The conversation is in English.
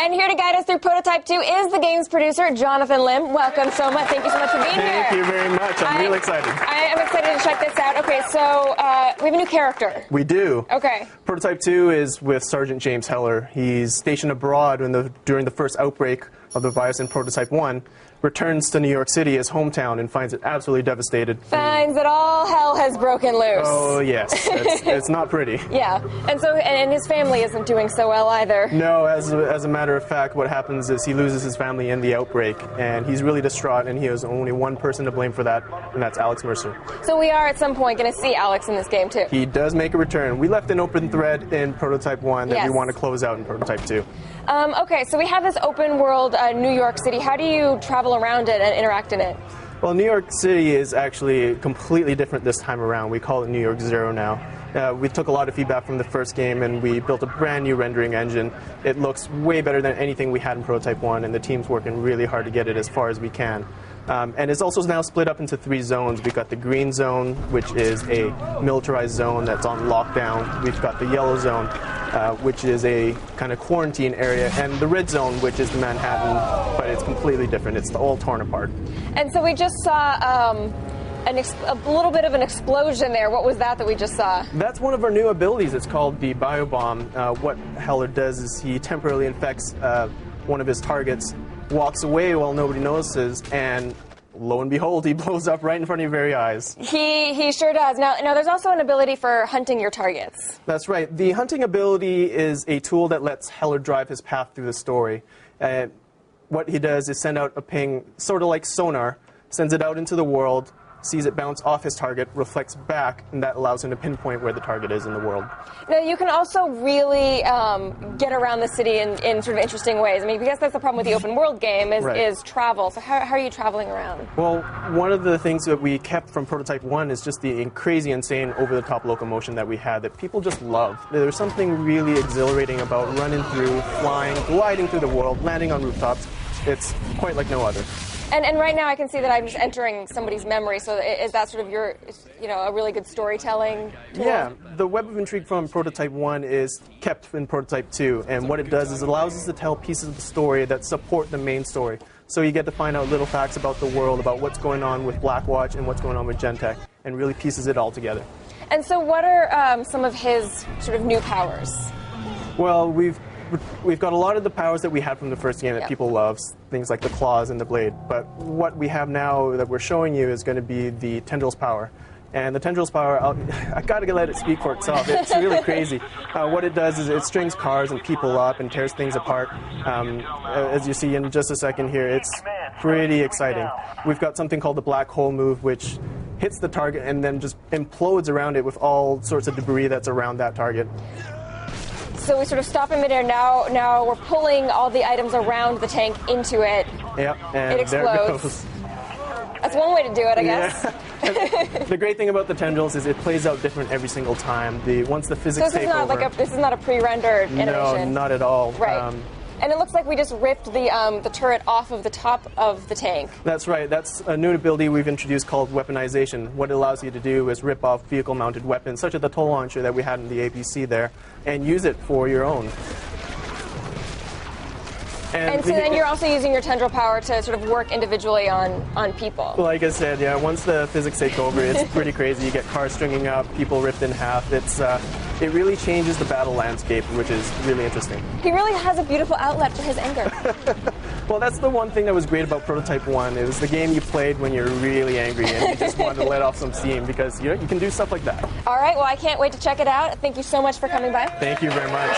And here to guide us through Prototype 2 is the game's producer, Jonathan Lim. Welcome so much. Thank you so much for being here. Thank you very much. I'm really excited. I am excited to check this out. Okay, so we have a new character. We do. Okay. Prototype 2 is with Sergeant James Heller. He's stationed abroad during the first outbreak of the virus in Prototype 1, returns to New York City, his hometown, and finds it absolutely devastated. Finds that all hell has broken loose. Oh, yes. It's not pretty. Yeah. And his family isn't doing so well either. No, as a matter of fact, what happens is he loses his family in the outbreak, and he's really distraught, and he has only one person to blame for that, and that's Alex Mercer. So we are at some point going to see Alex in this game, too. He does make a return. We left an open thread in Prototype 1 that we want to close out in Prototype 2. Okay, so we have this open world New York City. How do you travel around it and interact in it? Well, New York City is actually completely different this time around. We call it New York Zero now. We took a lot of feedback from the first game, and we built a brand new rendering engine. It looks way better than anything we had in Prototype 1, and the team's working really hard to get it as far as we can. And it's also now split up into 3 zones. We've got the green zone, which is a militarized zone that's on lockdown. We've got the yellow zone, which is a kind of quarantine area, and the red zone, which is Manhattan, but it's completely different. It's all torn apart. And so we just saw a little bit of an explosion there. What was that we just saw? That's one of our new abilities. It's called the Biobomb. What Heller does is he temporarily infects one of his targets, walks away while nobody notices, and lo and behold, he blows up right in front of your very eyes. He sure does. Now, there's also an ability for hunting your targets. That's right. The hunting ability is a tool that lets Heller drive his path through the story. What he does is send out a ping, sort of like sonar, sends it out into the world, sees it bounce off his target, reflects back, and that allows him to pinpoint where the target is in the world. Now, you can also really get around the city in sort of interesting ways. I mean, because that's the problem with the open world game is travel. So how are you traveling around? Well, one of the things that we kept from Prototype 1 is just the crazy, insane, over-the-top locomotion that we had that people just love. There's something really exhilarating about running through, flying, gliding through the world, landing on rooftops. It's quite like no other. And right now I can see that I'm just entering somebody's memory, so is that sort of your, a really good storytelling tool? Yeah, the web of intrigue from Prototype 1 is kept in Prototype 2, and what it does is it allows us to tell pieces of the story that support the main story. So you get to find out little facts about the world, about what's going on with Blackwatch and what's going on with Gentek, and really pieces it all together. And so what are some of his sort of new powers? Well, we've got a lot of the powers that we had from the first game that people love, things like the claws and the blade. But what we have now that we're showing you is going to be the tendrils power. And the tendrils power, I got to let it speak for itself. It's really crazy. What it does is it strings cars and people up and tears things apart. As you see in just a second here, it's pretty exciting. We've got something called the black hole move, which hits the target and then just implodes around it with all sorts of debris that's around that target. So we sort of stop in midair. Now we're pulling all the items around the tank into it. Yep, and it explodes. There it goes. That's one way to do it, I guess. Yeah. The great thing about the tendrils is it plays out different every single time. Once the physics take over. This is not a pre-rendered animation. No, not at all. Right. And it looks like we just ripped the turret off of the top of the tank. That's right. That's a new ability we've introduced called weaponization. What it allows you to do is rip off vehicle-mounted weapons, such as the toll launcher that we had in the APC there, and use it for your own. And so then you're also using your tendril power to sort of work individually on people. Like I said, yeah, once the physics take over, it's pretty crazy. You get cars stringing up, people ripped in half. It really changes the battle landscape, which is really interesting. He really has a beautiful outlet for his anger. Well, that's the one thing that was great about Prototype 1. It was the game you played when you're really angry and you just wanted to let off some steam because you can do stuff like that. All right, well, I can't wait to check it out. Thank you so much for coming by. Thank you very much.